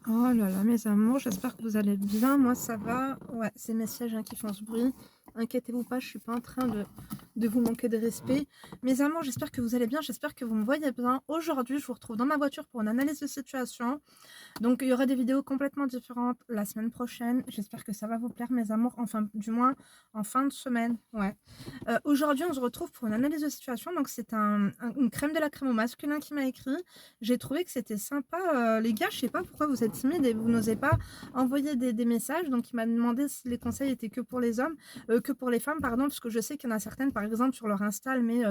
Oh là là, mes amours, j'espère que vous allez bien. Moi, ça va. Ouais, c'est mes sièges hein, qui font ce bruit. Inquiétez-vous pas, je suis pas en train de vous manquer de respect. Mes amours, j'espère que vous allez bien. J'espère que vous me voyez bien. Aujourd'hui, je vous retrouve dans ma voiture pour une analyse de situation. Donc, il y aura des vidéos complètement différentes la semaine prochaine. J'espère que ça va vous plaire, mes amours. Enfin, du moins, en fin de semaine. Ouais. Aujourd'hui, on se retrouve pour une analyse de situation. Donc, c'est une crème de la crème au masculin qui m'a écrit. J'ai trouvé que c'était sympa. Les gars, je sais pas pourquoi vous êtes timides et vous n'osez pas envoyer des messages. Donc, il m'a demandé si les conseils étaient que pour les hommes, que pour les femmes, pardon, parce que je sais qu'il y en a certaines, par exemple, sur leur Insta, mais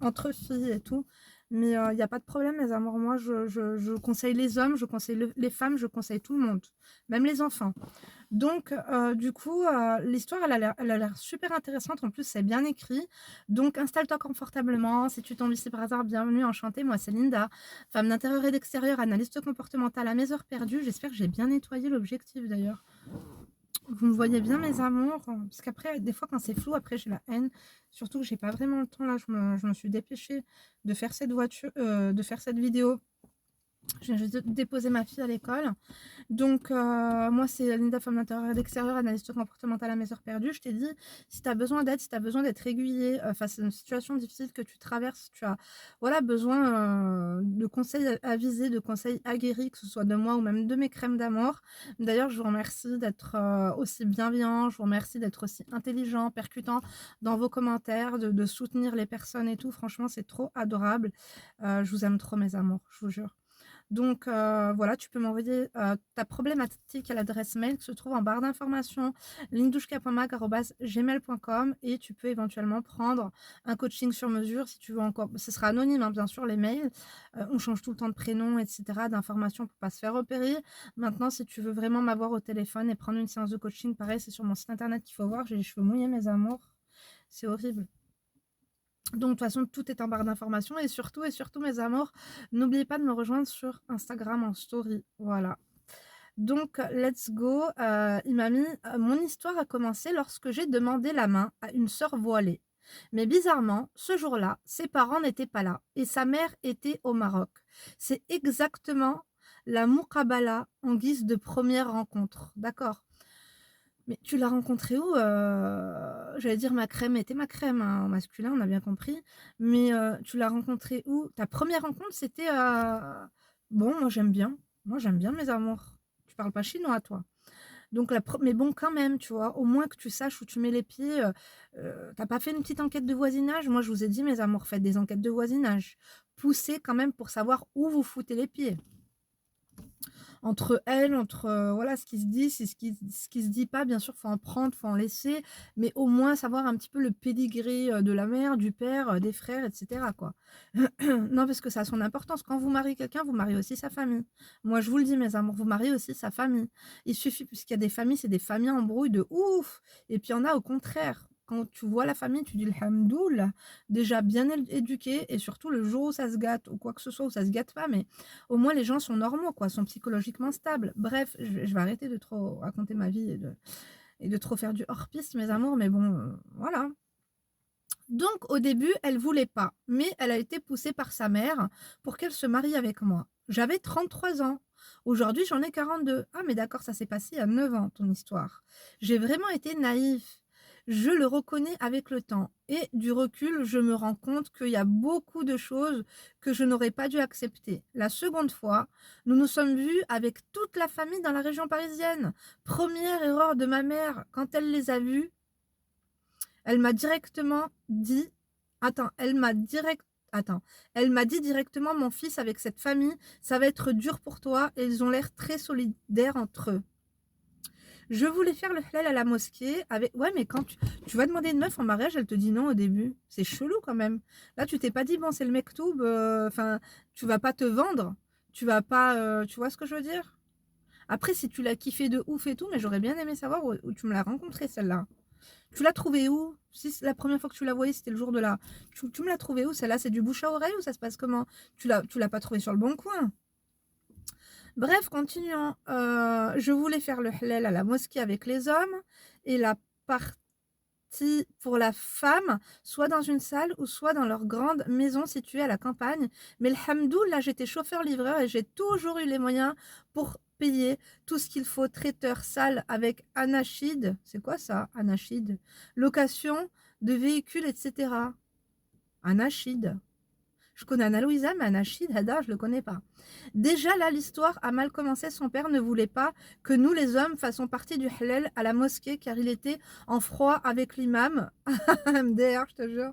entre filles et tout. Mais il n'y a pas de problème, mes amours. Moi, je conseille les hommes, je conseille les femmes, je conseille tout le monde, même les enfants. Donc, du coup, l'histoire, elle a l'air super intéressante. En plus, c'est bien écrit. Donc, installe-toi confortablement. Si tu tombes ici par hasard, bienvenue, enchantée. Moi, c'est Linda, femme d'intérieur et d'extérieur, analyste comportementale à mes heures perdues. J'espère que j'ai bien nettoyé l'objectif d'ailleurs. Vous me voyez bien, mes amours? Parce qu'après, des fois, quand c'est flou, après, j'ai la haine. Surtout que j'ai pas vraiment le temps là. Je me suis dépêchée de faire de faire cette vidéo. Je viens juste de déposer ma fille à l'école. Donc, moi, c'est Linda, femme d'intérieur et d'extérieur, analyste comportementale à mes heures perdues. Je t'ai dit, si tu as besoin d'aide, si tu as besoin d'être aiguillée face à une situation difficile que tu traverses, tu as voilà, besoin de conseils avisés, de conseils aguerris, que ce soit de moi ou même de mes crèmes d'amour. D'ailleurs, je vous remercie d'être aussi bienveillant, je vous remercie d'être aussi intelligent, percutant dans vos commentaires, de soutenir les personnes et tout. Franchement, c'est trop adorable. Je vous aime trop, mes amours, je vous jure. Donc, voilà, tu peux m'envoyer ta problématique à l'adresse mail qui se trouve en barre d'informations lindouchkapamag@gmail.com et tu peux éventuellement prendre un coaching sur mesure si tu veux encore. Ce sera anonyme, hein, bien sûr, les mails. On change tout le temps de prénom, et cetera, d'informations pour pas se faire repérer. Maintenant, si tu veux vraiment m'avoir au téléphone et prendre une séance de coaching, pareil, c'est sur mon site internet qu'il faut voir. J'ai les cheveux mouillés, mes amours. C'est horrible. Donc, de toute façon, tout est en barre d'informations. Et surtout, mes amours, n'oubliez pas de me rejoindre sur Instagram en story. Voilà. Donc, let's go. Il m'a mis mon histoire a commencé lorsque j'ai demandé la main à une sœur voilée. Mais bizarrement, ce jour-là, ses parents n'étaient pas là et sa mère était au Maroc. C'est exactement la muqabala en guise de première rencontre. D'accord? Mais tu l'as rencontré où? J'allais dire ma crème était ma crème, hein, en masculin, on a bien compris. Mais, tu l'as rencontré où? Ta première rencontre, c'était, bon, moi j'aime bien. Moi j'aime bien mes amours. Tu parles pas chinois, toi? Donc la pre mais bon, quand même, tu vois? Au moins que tu saches où tu mets les pieds, tu pas fait une petite enquête de voisinage? Moi, je vous ai dit, mes amours, faites des enquêtes de voisinage. Poussez quand même pour savoir où vous foutez les pieds. Entre elles, entre, voilà, ce qui se dit, c'est ce qui se dit pas, bien sûr, faut en prendre, faut en laisser, mais au moins savoir un petit peu le pédigré, de la mère, du père, des frères et cetera, quoi. Non, parce que ça a son importance. Quand vous mariez quelqu'un, vous mariez aussi sa famille. Moi, je vous le dis, mes amours, vous mariez aussi sa famille. Il suffit puisqu'il y a des familles, c'est des familles en brouille de ouf et puis il y en a au contraire. Quand tu vois la famille, tu dis: «Alhamdoul», déjà bien éduquée et surtout le jour où ça se gâte ou quoi que ce soit, où ça se gâte pas, mais au moins les gens sont normaux quoi, sont psychologiquement stables. Bref, je vais arrêter de trop raconter ma vie et de trop faire du hors piste mes amours, mais bon, voilà. Donc au début, elle voulait pas, mais elle a été poussée par sa mère pour qu'elle se marie avec moi. J'avais 33 ans. Aujourd'hui, j'en ai 42. Ah mais d'accord, ça s'est passé il y a 9 ans ton histoire. J'ai vraiment été naïf. Je le reconnais avec le temps et du recul, je me rends compte qu'il y a beaucoup de choses que je n'aurais pas dû accepter. La seconde fois, nous nous sommes vus avec toute la famille dans la région parisienne. Première erreur de ma mère, quand elle les a vus, elle m'a directement dit attends, elle m'a dit directement: «Mon fils, avec cette famille, ça va être dur pour toi et ils ont l'air très solidaires entre eux». Je voulais faire le halal à la mosquée avec ouais, mais quand tu vas demander une meuf en mariage, elle te dit non au début. C'est chelou quand même. Là, tu t'es pas dit: «Bon, c'est le mektoub», enfin, tu vas pas te vendre. Tu vas pas, tu vois ce que je veux dire? Après, si tu l'as kiffé de ouf et tout, mais j'aurais bien aimé savoir où tu me l'as rencontrée celle-là. Tu l'as trouvée où? Si la première fois que tu la voyais, c'était le jour de la tu me l'as trouvée où celle-là? C'est du bouche à oreille ou ça se passe comment? Tu l'as pas trouvée sur le bon coin? Bref, continuons. Je voulais faire le halal à la mosquée avec les hommes et la partie partie pour la femme, soit dans une salle ou soit dans leur grande maison située à la campagne. Mais alhamdoulilah, j'étais chauffeur-livreur et j'ai toujours eu les moyens pour payer tout ce qu'il faut, traiteur, salle avec anachid. C'est quoi ça, anachid? Location de véhicules, etc. Anachid. Je connais Anna Louisa, mais Anachid, Hada, je le connais pas. Déjà là, l'histoire a mal commencé. Son père ne voulait pas que nous, les hommes, fassions partie du halal à la mosquée, car il était en froid avec l'imam. MDR, je te jure.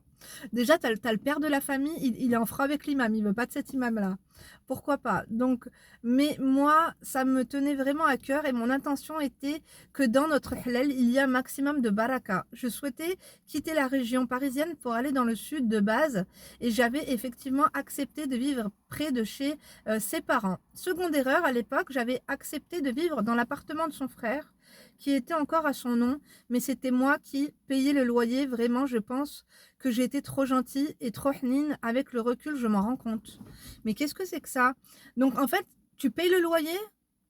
Déjà, t'as le père de la famille, il est en froid avec l'imam, il veut pas de cet imam-là. Pourquoi pas? Donc, mais moi, ça me tenait vraiment à cœur et mon intention était que dans notre halal, il y a un maximum de baraka. Je souhaitais quitter la région parisienne pour aller dans le sud de base et j'avais effectivement accepté de vivre près de chez ses parents. Seconde erreur, à l'époque, j'avais accepté de vivre dans l'appartement de son frère qui était encore à son nom, mais c'était moi qui payais le loyer. Vraiment, je pense que j'ai été trop gentille et trop hnine. Avec le recul, je m'en rends compte. Mais qu'est-ce que c'est que ça? Donc, en fait, tu payes le loyer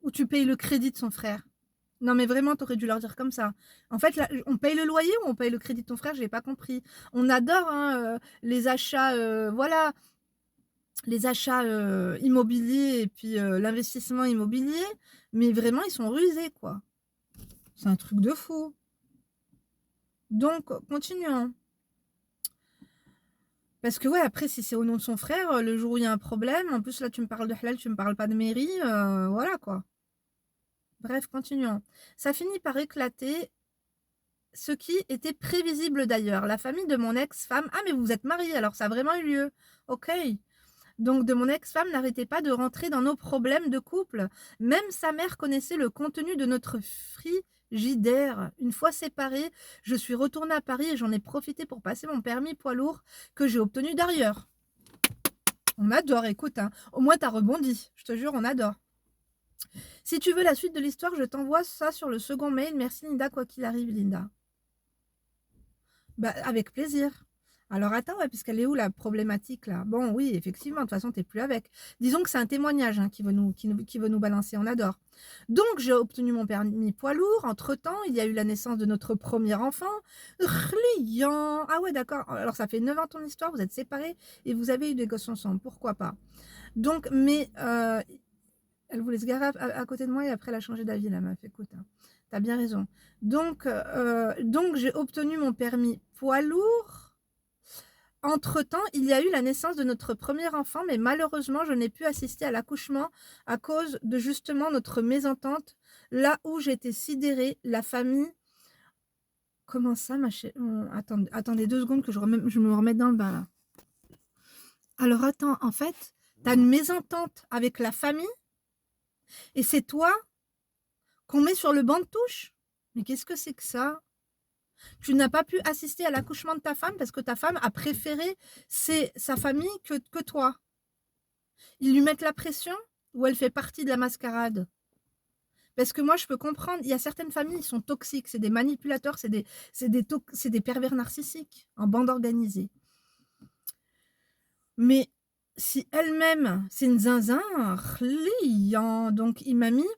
ou tu payes le crédit de son frère? Non, mais vraiment, t'aurais dû leur dire comme ça. En fait, là, on paye le loyer ou on paye le crédit de ton frère? J'ai pas compris. On adore hein, les achats, voilà, les achats immobiliers et puis l'investissement immobilier, mais vraiment, ils sont rusés, quoi. C'est un truc de fou. Donc, continuons. Parce que ouais, après, si c'est au nom de son frère, le jour où il y a un problème, en plus là, tu me parles de halal, tu me parles pas de mairie, voilà quoi. Bref, continuons. Ça finit par éclater, ce qui était prévisible d'ailleurs. La famille de mon ex-femme... Ah, mais vous êtes mariés, alors ça a vraiment eu lieu. Ok. Donc, de mon ex-femme n'arrêtait pas de rentrer dans nos problèmes de couple. Même sa mère connaissait le contenu de notre frigidaire. Une fois séparés, je suis retournée à Paris et j'en ai profité pour passer mon permis poids lourd que j'ai obtenu d'ailleurs. On adore, écoute, hein. Au moins t'as rebondi. Je te jure, on adore. Si tu veux la suite de l'histoire, je t'envoie ça sur le second mail. Merci Linda, quoi qu'il arrive, Linda. Bah, avec plaisir. Alors attends, ouais, puisqu'elle est où la problématique là? Bon, oui, effectivement, de toute façon, t'es plus avec. Disons que c'est un témoignage hein, qui veut nous balancer, on adore. Donc, j'ai obtenu mon permis poids lourd. Entre-temps, il y a eu la naissance de notre premier enfant. Riant. Ah ouais, d'accord. Alors, ça fait 9 ans ton histoire, vous êtes séparés et vous avez eu des gosses ensemble. Pourquoi pas? Donc, mais elle voulait se garer à côté de moi et après elle a changé d'avis, la meuf. Écoute, hein, t'as bien raison. Donc j'ai obtenu mon permis poids lourd. Entre-temps, il y a eu la naissance de notre premier enfant, mais malheureusement, je n'ai pu assister à l'accouchement à cause de justement notre mésentente. Là où j'étais sidérée, la famille... Comment ça, ma chérie? Attendez 2 secondes que je me remette dans le bain, là. Alors, attends, en fait, t'as une mésentente avec la famille et c'est toi qu'on met sur le banc de touche? Mais qu'est-ce que c'est que ça? Tu n'as pas pu assister à l'accouchement de ta femme parce que ta femme a préféré sa famille que toi. Ils lui mettent la pression ou elle fait partie de la mascarade? Parce que moi, je peux comprendre, il y a certaines familles, ils sont toxiques, c'est des manipulateurs, c'est des pervers narcissiques en bande organisée. Mais si elle-même, c'est une zinzin, donc il m'a mis...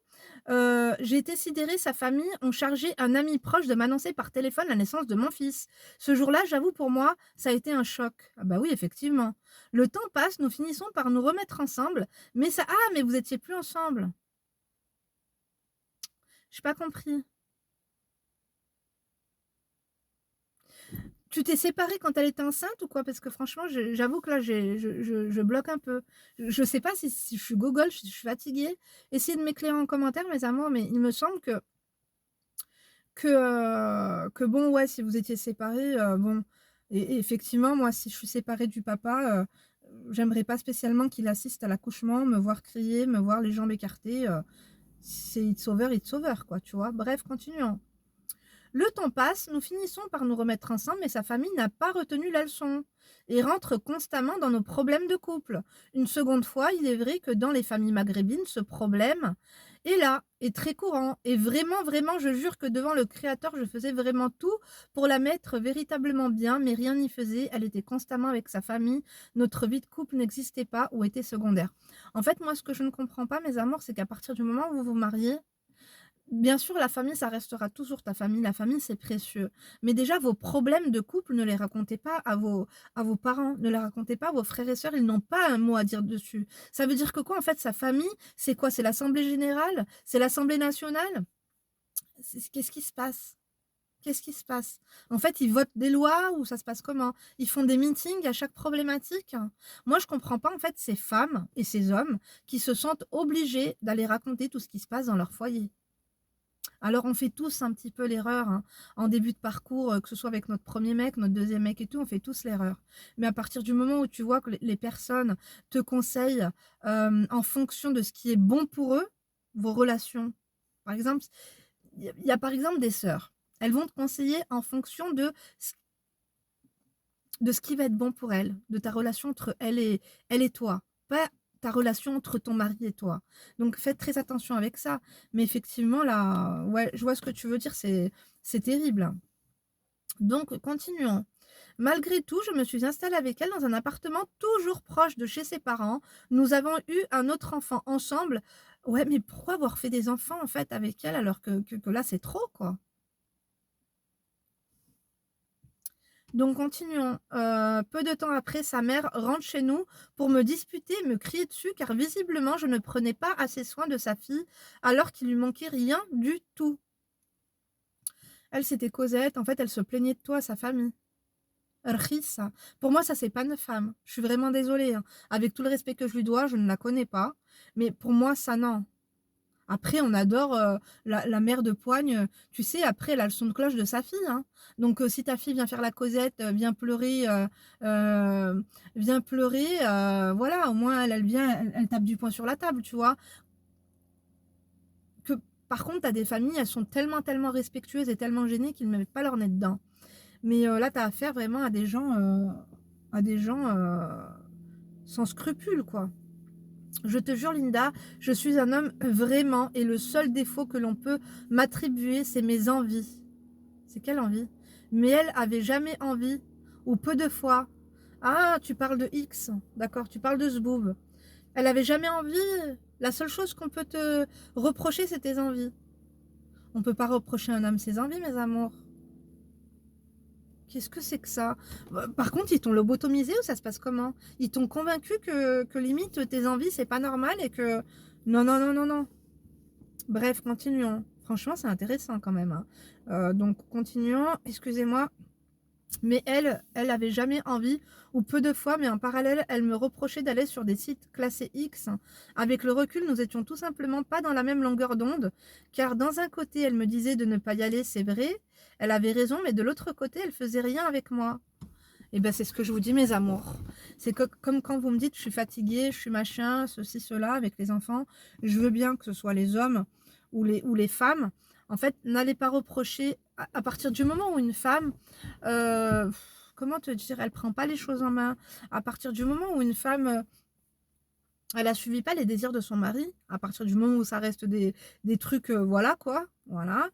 j'ai été sidérée, sa famille ont chargé un ami proche de m'annoncer par téléphone la naissance de mon fils. Ce jour-là, j'avoue, pour moi, ça a été un choc. Ah bah oui, effectivement. Le temps passe, nous finissons par nous remettre ensemble, mais ça... Ah, mais vous étiez plus ensemble. J'ai pas compris. Tu t'es séparée quand elle était enceinte ou quoi? Parce que franchement, j'avoue que là, je bloque un peu. Je sais pas si je suis gogole, si je suis fatiguée. Essayez de m'éclairer en commentaire, mes amours, mais il me semble que bon, ouais, si vous étiez séparés, bon, et effectivement, moi, si je suis séparée du papa, j'aimerais pas spécialement qu'il assiste à l'accouchement, me voir crier, me voir les jambes écartées. C'est it's over, quoi, tu vois. Bref, continuons. Le temps passe, nous finissons par nous remettre ensemble, mais sa famille n'a pas retenu la leçon et rentre constamment dans nos problèmes de couple. Une seconde fois, il est vrai que dans les familles maghrébines, ce problème est là, est très courant. Et vraiment, vraiment, je jure que devant le Créateur, je faisais vraiment tout pour la mettre véritablement bien, mais rien n'y faisait. Elle était constamment avec sa famille. Notre vie de couple n'existait pas ou était secondaire. En fait, moi, ce que je ne comprends pas, mes amours, c'est qu'à partir du moment où vous vous mariez, Bien sûr, la famille, ça restera toujours ta famille. La famille, c'est précieux. Mais déjà, vos problèmes de couple, ne les racontez pas à vos parents, ne les racontez pas à vos frères et sœurs. Ils n'ont pas un mot à dire dessus. Ça veut dire que quoi, en fait, sa famille, c'est quoi? C'est l'Assemblée générale? C'est l'Assemblée nationale? Qu'est-ce qui se passe? Qu'est-ce qui se passe? En fait, ils votent des lois ou ça se passe comment? Ils font des meetings à chaque problématique? Moi, je comprends pas, en fait, ces femmes et ces hommes qui se sentent obligés d'aller raconter tout ce qui se passe dans leur foyer. Alors on fait tous un petit peu l'erreur, hein, en début de parcours, que ce soit avec notre premier mec, notre deuxième mec et tout, on fait tous l'erreur. Mais à partir du moment où tu vois que les personnes te conseillent, en fonction de ce qui est bon pour eux, vos relations. Par exemple, il y a par exemple des sœurs, elles vont te conseiller en fonction ce de ce qui va être bon pour elles, de ta relation entre elle et toi, pas ta relation entre ton mari et toi. Donc faites très attention avec ça. Mais effectivement, là, ouais, je vois ce que tu veux dire, c'est terrible. Donc, continuons. Malgré tout, je me suis installée avec elle dans un appartement toujours proche de chez ses parents. Nous avons eu un autre enfant ensemble. Ouais, mais pourquoi avoir fait des enfants en fait avec elle alors que là c'est trop quoi? Donc continuons. Peu de temps après, sa mère rentre chez nous pour me disputer et me crier dessus car visiblement je ne prenais pas assez soin de sa fille alors qu'il lui manquait rien du tout. Elle, c'était Cosette. En fait, elle se plaignait de toi, sa famille. Rissa. Pour moi, ça, c'est pas une femme. Je suis vraiment désolée, hein. Avec tout le respect que je lui dois, je ne la connais pas. Mais pour moi, ça, non. Après, on adore la mère de Poigne. Tu sais, après, elle a le son de cloche de sa fille, hein. Donc, si ta fille vient faire la Cosette, euh, vient pleurer, voilà, au moins, elle vient, elle tape du poing sur la table, tu vois. Que, par contre, t'as des familles, elles sont tellement, tellement respectueuses et tellement gênées qu'ils ne mettent pas leur nez dedans. Mais là, tu as affaire vraiment à des gens sans scrupules, quoi. Je te jure, Linda, je suis un homme vraiment, et le seul défaut que l'on peut m'attribuer, c'est mes envies. C'est quelle envie? Mais elle avait jamais envie, ou peu de fois. Ah, tu parles de X, d'accord, tu parles de ce boob. Elle avait jamais envie. La seule chose qu'on peut te reprocher, c'est tes envies. On peut pas reprocher à un homme ses envies, mes amours. Qu'est-ce que c'est que ça? Par contre, ils t'ont lobotomisé ou ça se passe comment? Ils t'ont convaincu que limite tes envies c'est pas normal et que non non non non non. Bref, continuons. Franchement, c'est intéressant quand même, hein. Donc continuons. Excusez-moi. Mais elle avait jamais envie, ou peu de fois, mais en parallèle, elle me reprochait d'aller sur des sites classés X. Avec le recul, nous étions tout simplement pas dans la même longueur d'onde, car d'un un côté, elle me disait de ne pas y aller, c'est vrai, elle avait raison, mais de l'autre côté, elle faisait rien avec moi. Et ben c'est ce que je vous dis, mes amours. C'est comme quand vous me dites, je suis fatiguée, je suis machin, ceci, cela, avec les enfants, je veux bien que ce soit les hommes ou les femmes. En fait, n'allez pas reprocher, à partir du moment où une femme, euh, comment te dire, elle prend pas les choses en main, à partir du moment où une femme, elle a suivi pas les désirs de son mari, à partir du moment où ça reste des trucs, voilà quoi, voilà.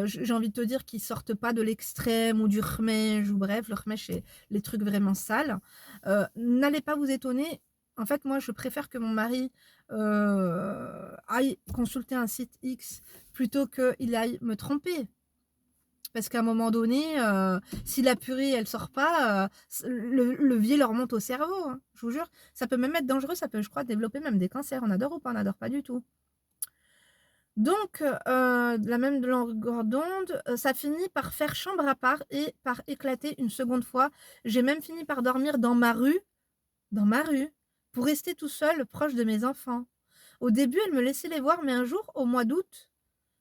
J'ai envie de te dire qu'ils sortent pas de l'extrême ou du remèche, ou bref, le remèche, c'est les trucs vraiment sales. N'allez pas vous étonner. En fait, moi, je préfère que mon mari aille consulter un site X plutôt qu'il aille me tromper. Parce qu'à un moment donné, si la purée, elle sort pas, le levier leur monte au cerveau, hein, je vous jure. Ça peut même être dangereux, ça peut, je crois, développer même des cancers. On adore ou pas? On adore pas du tout. Donc, la même longueur d'onde, ça finit par faire chambre à part et par éclater une seconde fois. J'ai même fini par dormir dans ma rue, pour rester tout seul, proche de mes enfants. Au début, elle me laissait les voir, mais un jour, au mois d'août,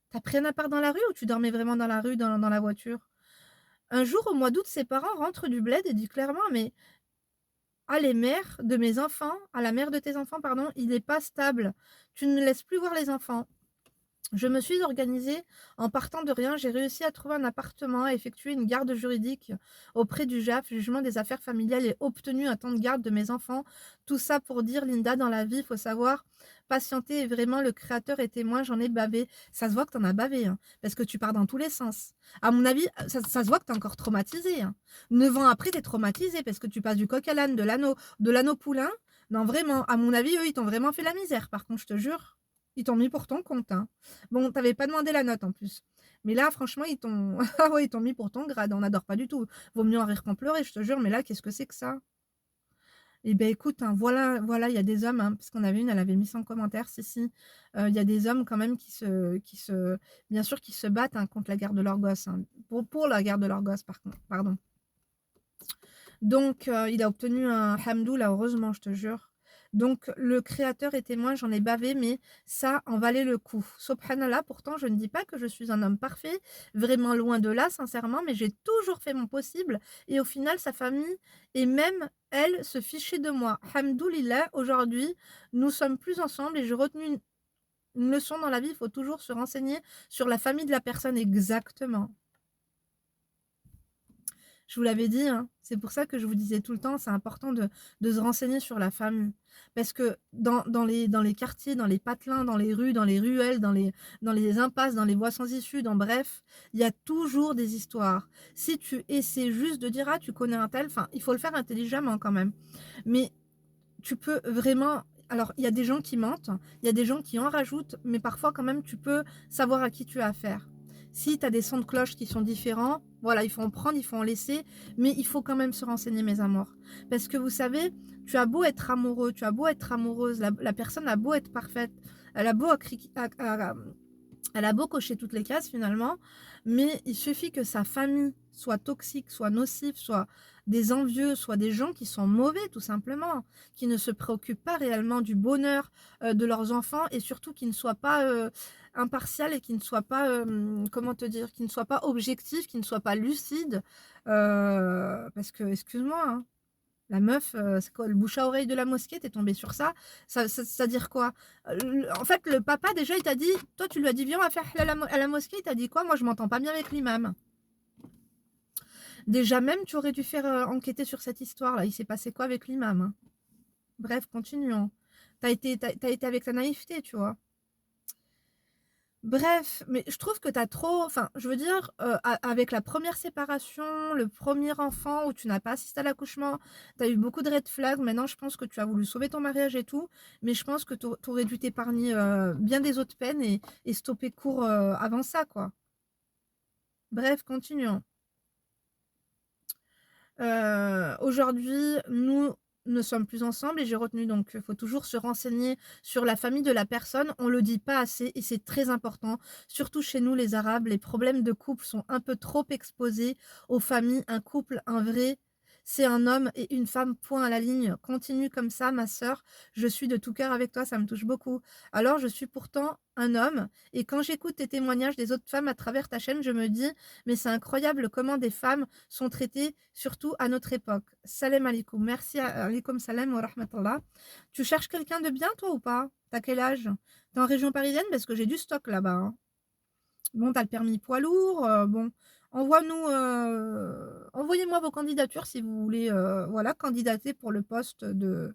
t'as pris un appart dans la rue ou tu dormais vraiment dans la rue, dans la voiture? Un jour, au mois d'août, ses parents rentrent du bled et disent clairement: «Mais ah, les mères de mes enfants, ah, la mère de tes enfants, pardon, il n'est pas stable. Tu ne laisses plus voir les enfants». Je me suis organisée en partant de rien. J'ai réussi à trouver un appartement, à effectuer une garde juridique auprès du JAF, Jugement des affaires familiales, et obtenu un temps de garde de mes enfants. Tout ça pour dire, Linda, dans la vie, il faut savoir patienter, et vraiment, le créateur est témoin, j'en ai bavé. Ça se voit que tu en as bavé, hein, parce que tu pars dans tous les sens. À mon avis, ça se voit que tu es encore traumatisé, hein. 9 ans après, tu es traumatisé parce que tu passes du coq à l'âne, de l'anneau poulain. Non, vraiment, à mon avis, eux, ils t'ont vraiment fait la misère, par contre, je te jure. Ils t'ont mis pour ton compte, hein. Bon, tu avais pas demandé la note en plus. Mais là, franchement, ils t'ont ah ouais, ils t'ont mis pour ton grade. On n'adore pas du tout. Vaut mieux en rire qu'en pleurer, je te jure, mais là, qu'est-ce que c'est que ça? Eh beh, écoute, hein, voilà, il y a des hommes, hein, parce qu'on avait une, elle avait mis ça en commentaire, si, il y a des hommes quand même qui se bien sûr, qui se battent, hein, contre la garde de leur gosse, hein, pour la garde de leur gosse, par contre, pardon. Donc il a obtenu un hamdoullah, heureusement, je te jure. Donc le créateur est témoin, j'en ai bavé, mais ça en valait le coup. Subhanallah, pourtant je ne dis pas que je suis un homme parfait, vraiment loin de là, sincèrement, mais j'ai toujours fait mon possible et au final sa famille et même elle se fichait de moi. Hamdoulillah, aujourd'hui, nous sommes plus ensemble et j'ai retenu une leçon dans la vie, il faut toujours se renseigner sur la famille de la personne exactement. Je vous l'avais dit, hein, c'est pour ça que je vous disais tout le temps, c'est important de se renseigner sur la famille. Parce que dans les quartiers, dans les patelins, dans les rues, dans les ruelles, dans les impasses, dans les voies sans issue, dans bref, il y a toujours des histoires. Si tu essaies juste de dire: «Ah, tu connais un tel», enfin, il faut le faire intelligemment quand même. Mais tu peux vraiment alors il y a des gens qui mentent, il y a des gens qui en rajoutent, mais parfois quand même tu peux savoir à qui tu as affaire. Si tu as des sons de cloche qui sont différents, voilà, il faut en prendre, il faut en laisser, mais il faut quand même se renseigner, mes amours. Parce que vous savez, tu as beau être amoureux, tu as beau être amoureuse, la personne a beau être parfaite, elle a beau elle a beau cocher toutes les cases finalement, mais il suffit que sa famille soit toxique, soit nocive, soit des envieux, soit des gens qui sont mauvais tout simplement, qui ne se préoccupent pas réellement du bonheur de leurs enfants et surtout qui ne soient pas impartial et qui ne soient pas, comment te dire, qui ne soient pas objectifs, qui ne soient pas lucides. Parce que, excuse-moi, hein, la meuf, c'est quoi? Le bouche à oreille de la mosquée, tu es tombée sur ça? Ça veut dire quoi? En fait, le papa déjà, il t'a dit toi, tu lui as dit: «Viens, on va faire à la mosquée», il t'a dit quoi? «Moi, je m'entends pas bien avec l'imam». Déjà même, tu aurais dû faire, enquêter sur cette histoire-là. Il s'est passé quoi avec l'imam, hein? Bref, continuons. Tu as été avec ta naïveté, tu vois? Bref, mais je trouve que tu as trop enfin, je veux dire, avec la première séparation, le premier enfant où tu n'as pas assisté à l'accouchement, tu as eu beaucoup de red flags. Maintenant, je pense que tu as voulu sauver ton mariage et tout, mais je pense que tu aurais dû t'épargner, bien des autres peines et stopper court, avant ça, quoi. Bref, continuons. Aujourd'hui, nous ne sommes plus ensemble et j'ai retenu donc il faut toujours se renseigner sur la famille de la personne. On le dit pas assez et c'est très important. Surtout chez nous les arabes, les problèmes de couple sont un peu trop exposés aux familles. Un couple, un vrai, c'est un homme et une femme, point à la ligne. Continue comme ça ma sœur, je suis de tout cœur avec toi, ça me touche beaucoup. Alors je suis pourtant un homme et quand j'écoute tes témoignages des autres femmes à travers ta chaîne, je me dis: «Mais c'est incroyable comment des femmes sont traités, surtout à notre époque. Salam alaikum. Merci, alaikum salam wa rahmatullah. Tu cherches quelqu'un de bien, toi, ou pas? T'as quel âge? T'es en région parisienne? Parce que j'ai du stock là-bas, hein. Bon, t'as le permis poids lourd, bon, envoyez-moi vos candidatures si vous voulez, voilà, candidater pour le poste de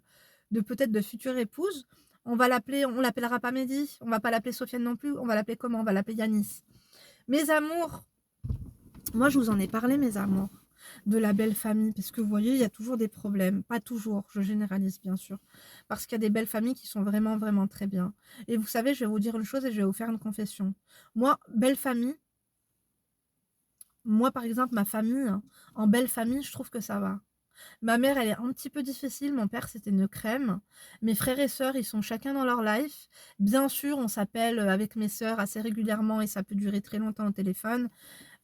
peut-être de future épouse. On l'appellera pas Mehdi, on va pas l'appeler Sofiane non plus, on va l'appeler comment? On va l'appeler Yanis. Mes amours, moi, je vous en ai parlé, mes amours, de la belle famille, parce que vous voyez, il y a toujours des problèmes. Pas toujours, je généralise bien sûr, parce qu'il y a des belles familles qui sont vraiment, vraiment très bien. Et vous savez, je vais vous dire une chose et je vais vous faire une confession. Moi, belle famille, moi, par exemple, ma famille, hein, en belle famille, je trouve que ça va. Ma mère, elle est un petit peu difficile. Mon père, c'était une crème. Mes frères et sœurs, ils sont chacun dans leur life. Bien sûr, on s'appelle avec mes sœurs assez régulièrement et ça peut durer très longtemps au téléphone.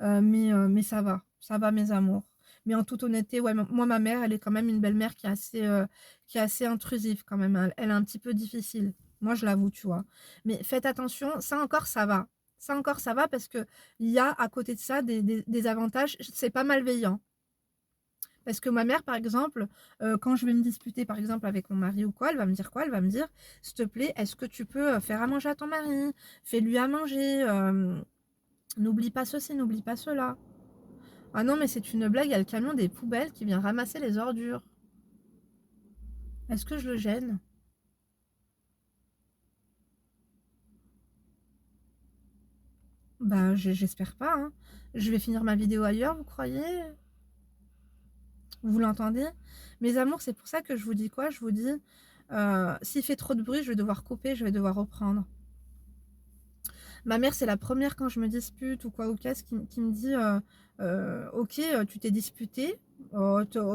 Mais ça va mes amours. Mais en toute honnêteté, ouais, moi ma mère, elle est quand même une belle-mère qui est assez intrusive quand même. Elle est un petit peu difficile. Moi, je l'avoue, tu vois? Mais faites attention, ça encore ça va. Ça encore ça va parce qu'il y a à côté de ça des avantages, c'est pas malveillant. Parce que ma mère, par exemple, quand je vais me disputer, par exemple, avec mon mari ou quoi? Elle va me dire quoi? Elle va me dire: «S'il te plaît, est-ce que tu peux, faire à manger à ton mari? Fais-lui à manger, n'oublie pas ceci, n'oublie pas cela». Ah non, mais c'est une blague, il y a le camion des poubelles qui vient ramasser les ordures. Est-ce que je le gêne? Bah, j'espère pas, hein. Je vais finir ma vidéo ailleurs, vous croyez? Vous l'entendez? Mes amours, c'est pour ça que je vous dis quoi? Je vous dis, s'il fait trop de bruit, je vais devoir couper, je vais devoir reprendre. Ma mère, c'est la première quand je me dispute ou quoi ou qu'est-ce qui me dit ok, tu t'es disputé,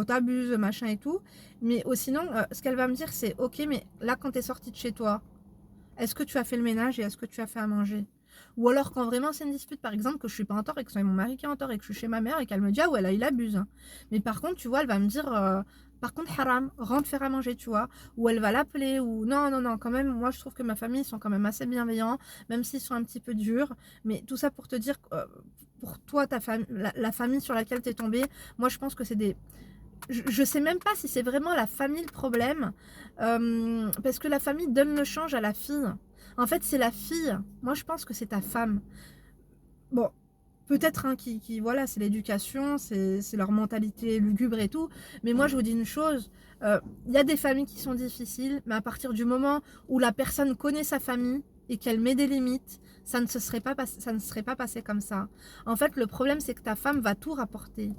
t'abuses, machin et tout. Mais sinon, ce qu'elle va me dire, c'est ok, mais là, quand t'es sortie de chez toi, est-ce que tu as fait le ménage et est-ce que tu as fait à manger? Ou alors quand vraiment c'est une dispute, par exemple, que je suis pas en tort et que c'est mon mari qui est en tort et que je suis chez ma mère et qu'elle me dit ah ouais là il abuse, hein. Mais par contre tu vois elle va me dire par contre haram, rentre faire à manger, tu vois, ou elle va l'appeler, ou non non non, quand même moi je trouve que ma famille ils sont quand même assez bienveillants, même s'ils sont un petit peu durs. Mais tout ça pour te dire pour toi ta famille, la famille sur laquelle tu es tombée, moi je pense que c'est des, je sais même pas si c'est vraiment la famille le problème, parce que la famille donne le change à la fille. En fait, c'est la fille. Moi, je pense que c'est ta femme. Bon, peut-être hein, voilà, c'est l'éducation, c'est leur mentalité lugubre et tout. Mais moi, je vous dis une chose. Il y a des familles qui sont difficiles, mais à partir du moment où la personne connaît sa famille et qu'elle met des limites, ça ne serait pas passé comme ça. En fait, le problème, c'est que ta femme va tout rapporter.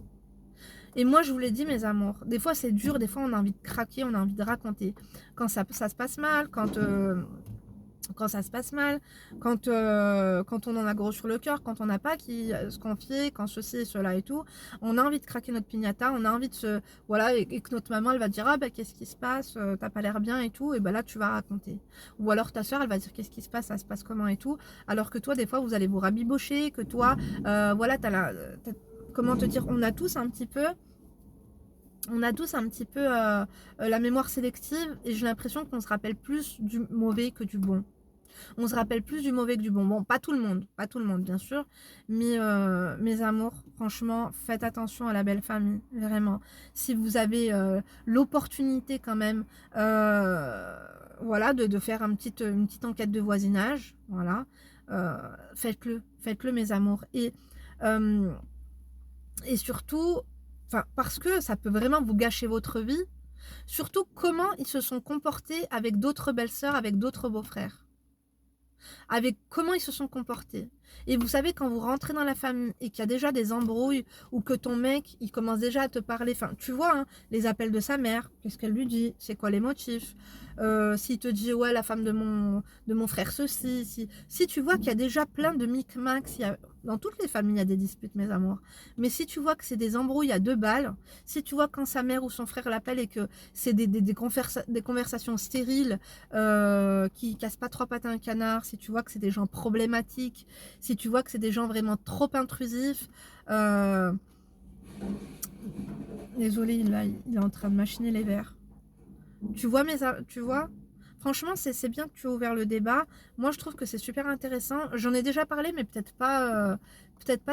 Et moi, je vous l'ai dit, mes amours, des fois c'est dur, des fois on a envie de craquer, on a envie de raconter. Quand ça se passe mal, quand ça se passe mal, quand on en a gros sur le cœur, quand on n'a pas qui se confier, quand ceci et cela et tout, on a envie de craquer notre piñata, on a envie de se... Voilà, et que notre maman, elle va dire, ah bah qu'est-ce qui se passe, t'as pas l'air bien et tout, et bah là tu vas raconter. Ou alors ta soeur, elle va dire, qu'est-ce qui se passe, ça se passe comment et tout, alors que toi, des fois, vous allez vous rabibocher, que toi, voilà, comment te dire, on a tous un petit peu la mémoire sélective et j'ai l'impression qu'on se rappelle plus du mauvais que du bon. On se rappelle plus du mauvais que du bon. Bon, pas tout le monde bien sûr, mais mes amours, franchement, faites attention à la belle famille, vraiment. Si vous avez l'opportunité quand même, voilà, de faire une petite enquête de voisinage, voilà, faites-le mes amours. Et surtout, enfin, parce que ça peut vraiment vous gâcher votre vie. Surtout, comment ils se sont comportés avec d'autres belles-sœurs, avec d'autres beaux-frères. Avec comment ils se sont comportés. Et vous savez, quand vous rentrez dans la famille et qu'il y a déjà des embrouilles ou que ton mec, il commence déjà à te parler, enfin, tu vois, hein, les appels de sa mère, qu'est-ce qu'elle lui dit, c'est quoi les motifs, s'il te dit, ouais, la femme de mon frère, ceci, si tu vois qu'il y a déjà plein de micmacs, dans toutes les familles, il y a des disputes, mes amours, mais si tu vois que c'est des embrouilles à deux balles, si tu vois quand sa mère ou son frère l'appelle et que c'est des conversations stériles, qui cassent pas trois pattes à un canard, si tu vois que c'est des gens problématiques, si tu vois que c'est des gens vraiment trop intrusifs, désolé, il est en train de machiner les verres. Tu vois, tu vois, franchement, c'est bien que tu aies ouvert le débat. Moi, je trouve que c'est super intéressant. J'en ai déjà parlé, mais peut-être pas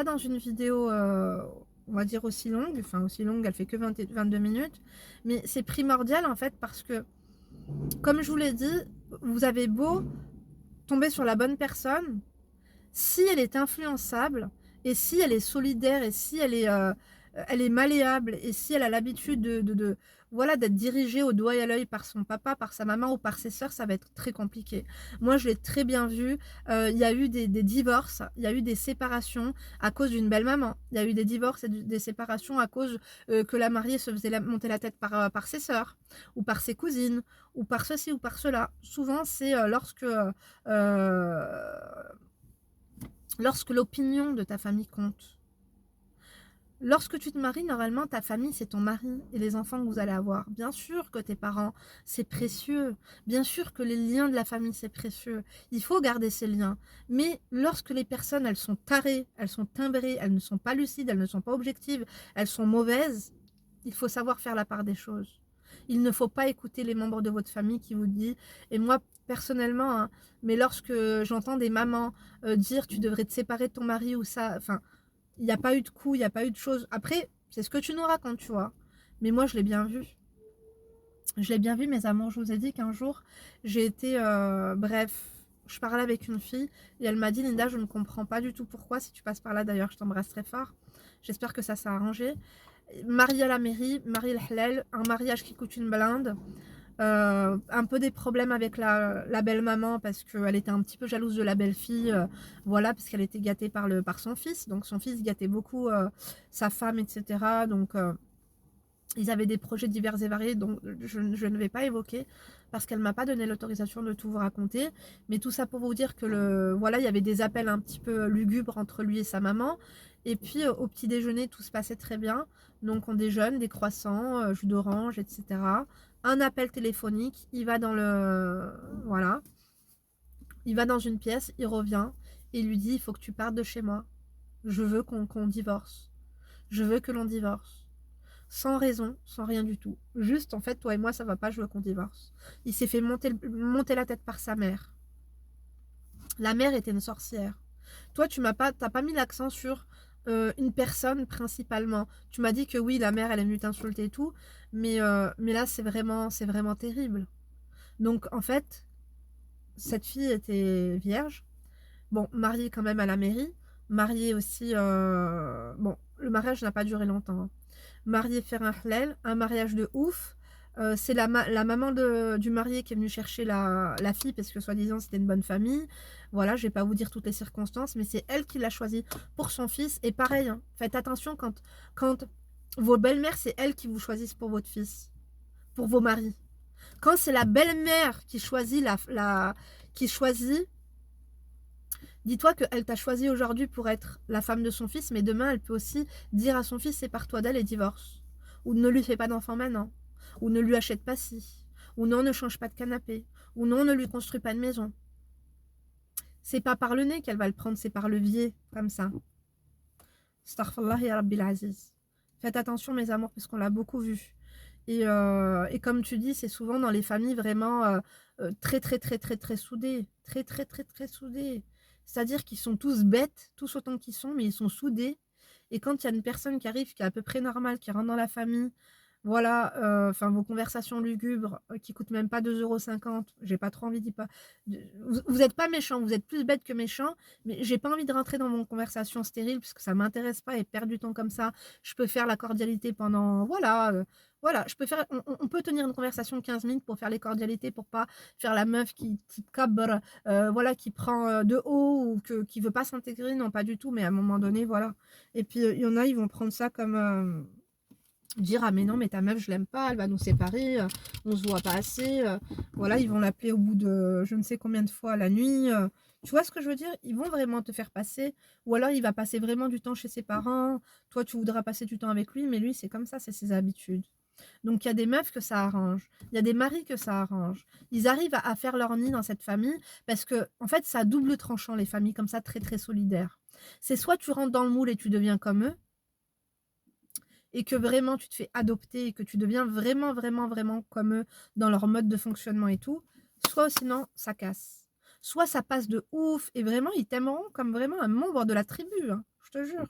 dans une vidéo, on va dire aussi longue. Enfin, aussi longue, elle fait que 22 minutes. Mais c'est primordial, en fait, parce que, comme je vous l'ai dit, vous avez beau tomber sur la bonne personne, si elle est influençable, et si elle est solidaire, et si elle est malléable, et si elle a l'habitude voilà, d'être dirigée au doigt et à l'œil par son papa, par sa maman ou par ses sœurs, ça va être très compliqué. Moi, je l'ai très bien vu. Il y a eu des divorces, il y a eu des séparations à cause d'une belle maman. Il y a eu des divorces et des séparations à cause que la mariée se faisait monter la tête par ses sœurs, ou par ses cousines, ou par ceci ou par cela. Souvent, c'est lorsque l'opinion de ta famille compte. Lorsque tu te maries, normalement, ta famille, c'est ton mari et les enfants que vous allez avoir. Bien sûr que tes parents, c'est précieux. Bien sûr que les liens de la famille, c'est précieux. Il faut garder ces liens. Mais lorsque les personnes, elles sont tarées, elles sont timbrées, elles ne sont pas lucides, elles ne sont pas objectives, elles sont mauvaises, il faut savoir faire la part des choses. Il ne faut pas écouter les membres de votre famille qui vous disent, et moi, personnellement, hein, mais lorsque j'entends des mamans dire tu devrais te séparer de ton mari ou ça, enfin, il n'y a pas eu de coup, il n'y a pas eu de choses. Après, c'est ce que tu nous racontes, tu vois. Mais moi, je l'ai bien vu. Je l'ai bien vu, mes amours. Je vous ai dit qu'un jour, j'ai été... bref, je parlais avec une fille et elle m'a dit, Linda, je ne comprends pas du tout pourquoi. Si tu passes par là, d'ailleurs, je t'embrasse très fort. J'espère que ça s'est arrangé. Mariée à la mairie, mariée le halal, un mariage qui coûte une blinde. Un peu des problèmes avec la belle-maman parce qu'elle était un petit peu jalouse de la belle-fille, voilà, parce qu'elle était gâtée par son fils, donc son fils gâtait beaucoup sa femme, etc. Donc Ils avaient des projets divers et variés, donc je ne vais pas évoquer parce qu'elle m'a pas donné l'autorisation de tout vous raconter. Mais tout ça pour vous dire que voilà, il y avait des appels un petit peu lugubres entre lui et sa maman. Et puis au petit déjeuner, tout se passait très bien. Donc on déjeune, des croissants, jus d'orange, etc. Un appel téléphonique, il va dans voilà, il va dans une pièce, il revient et il lui dit, il faut que tu partes de chez moi. Je veux qu'on divorce. Je veux que l'on divorce. Sans raison, sans rien du tout. Juste, en fait, toi et moi, ça va pas, je veux qu'on divorce. Il s'est fait monter la tête par sa mère. La mère était une sorcière. Toi, t'as pas mis l'accent sur une personne principalement. Tu m'as dit que oui, la mère, elle est venue t'insulter et tout, mais là, c'est vraiment terrible. Donc, en fait, cette fille était vierge. Bon, mariée quand même à la mairie. Mariée aussi... Bon, le mariage n'a pas duré longtemps, hein. Marié faire un halal, un mariage de ouf. C'est la maman du marié qui est venue chercher la fille parce que soi-disant c'était une bonne famille. Voilà, je vais pas vous dire toutes les circonstances, mais c'est elle qui l'a choisi pour son fils. Et pareil, hein, faites attention quand vos belles-mères, c'est elles qui vous choisissent pour votre fils, pour vos maris. Quand c'est la belle-mère qui choisit qui choisit, dis-toi qu'elle t'a choisi aujourd'hui pour être la femme de son fils, mais demain, elle peut aussi dire à son fils, sépare-toi d'elle et divorce. Ou ne lui fais pas d'enfant maintenant. Ou ne lui achète pas ci. Ou non, ne change pas de canapé. Ou non, ne lui construis pas de maison. C'est pas par le nez qu'elle va le prendre, c'est par le biais, comme ça. Astaghfirullah ya Rabbil Aziz. Faites attention, mes amours, parce qu'on l'a beaucoup vu. Et comme tu dis, c'est souvent dans les familles vraiment très, très, très, très, très soudées. Très, très, très, très soudées. C'est-à-dire qu'ils sont tous bêtes, tous autant qu'ils sont, mais ils sont soudés. Et quand il y a une personne qui arrive, qui est à peu près normale, qui rentre dans la famille, voilà, enfin vos conversations lugubres qui coûtent même pas 2,50 €, j'ai pas trop envie d'y pas. Vous n'êtes pas méchant, vous êtes plus bête que méchant, mais j'ai pas envie de rentrer dans mon conversation stérile parce que ça m'intéresse pas et perdre du temps comme ça. Je peux faire la cordialité pendant, voilà, voilà, on peut tenir une conversation de 15 minutes pour faire les cordialités, pour pas faire la meuf qui cabre, voilà, qui prend de haut ou qui veut pas s'intégrer, non pas du tout, mais à un moment donné, voilà. Et puis il y en a, ils vont prendre ça comme dire ah mais non mais ta meuf je l'aime pas, elle va nous séparer, on se voit pas assez, voilà, ils vont l'appeler au bout de je ne sais combien de fois la nuit, tu vois ce que je veux dire, ils vont vraiment te faire passer, ou alors il va passer vraiment du temps chez ses parents, toi tu voudras passer du temps avec lui, mais lui c'est comme ça, c'est ses habitudes. Donc il y a des meufs que ça arrange, il y a des maris que ça arrange, ils arrivent à faire leur nid dans cette famille parce que en fait ça a double tranchant les familles comme ça très très solidaires. C'est soit tu rentres dans le moule et tu deviens comme eux, et que vraiment tu te fais adopter et que tu deviens vraiment, vraiment, vraiment comme eux dans leur mode de fonctionnement et tout, soit sinon ça casse. Soit ça passe de ouf et vraiment ils t'aimeront comme vraiment un membre de la tribu, hein, je te jure.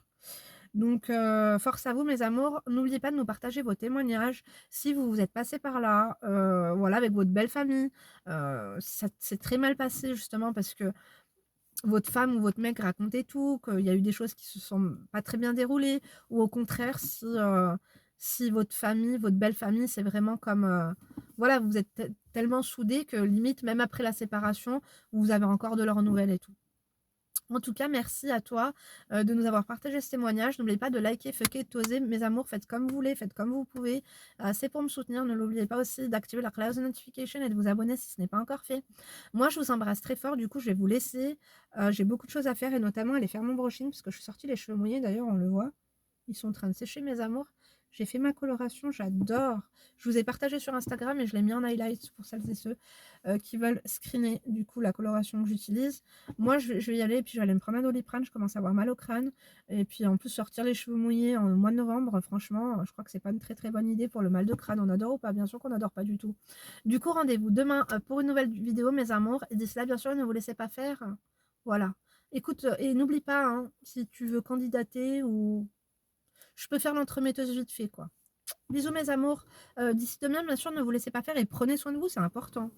Donc, force à vous, mes amours. N'oubliez pas de nous partager vos témoignages si vous vous êtes passé par là, voilà, avec votre belle famille. Ça s'est très mal passé, justement, parce que votre femme ou votre mec racontait tout, qu'il y a eu des choses qui se sont pas très bien déroulées, ou au contraire, si votre famille, votre belle famille, c'est vraiment comme, voilà, vous êtes tellement soudés que limite, même après la séparation, vous avez encore de leurs nouvelles et tout. En tout cas, merci à toi de nous avoir partagé ce témoignage. N'oubliez pas de liker, fucker, toser. Mes amours, faites comme vous voulez, faites comme vous pouvez. C'est pour me soutenir. Ne l'oubliez pas aussi d'activer la cloche de notification et de vous abonner si ce n'est pas encore fait. Moi, je vous embrasse très fort. Du coup, je vais vous laisser. J'ai beaucoup de choses à faire et notamment aller faire mon brushing parce que je suis sortie les cheveux mouillés. D'ailleurs, on le voit. Ils sont en train de sécher, mes amours. J'ai fait ma coloration, j'adore. Je vous ai partagé sur Instagram et je l'ai mis en highlight pour celles et ceux qui veulent screener du coup la coloration que j'utilise. Moi, je vais y aller et puis je vais aller me prendre un Doliprane. Je commence à avoir mal au crâne. Et puis en plus, sortir les cheveux mouillés en mois de novembre, franchement, je crois que c'est pas une très très bonne idée pour le mal de crâne. On adore ou pas? Bien sûr qu'on n'adore pas du tout. Du coup, rendez-vous demain pour une nouvelle vidéo, mes amours. Et d'ici là, bien sûr, ne vous laissez pas faire. Voilà. Écoute, et n'oublie pas, hein, si tu veux candidater ou je peux faire l'entremetteuse vite fait, quoi. Bisous mes amours. D'ici demain, bien sûr, ne vous laissez pas faire et prenez soin de vous, c'est important.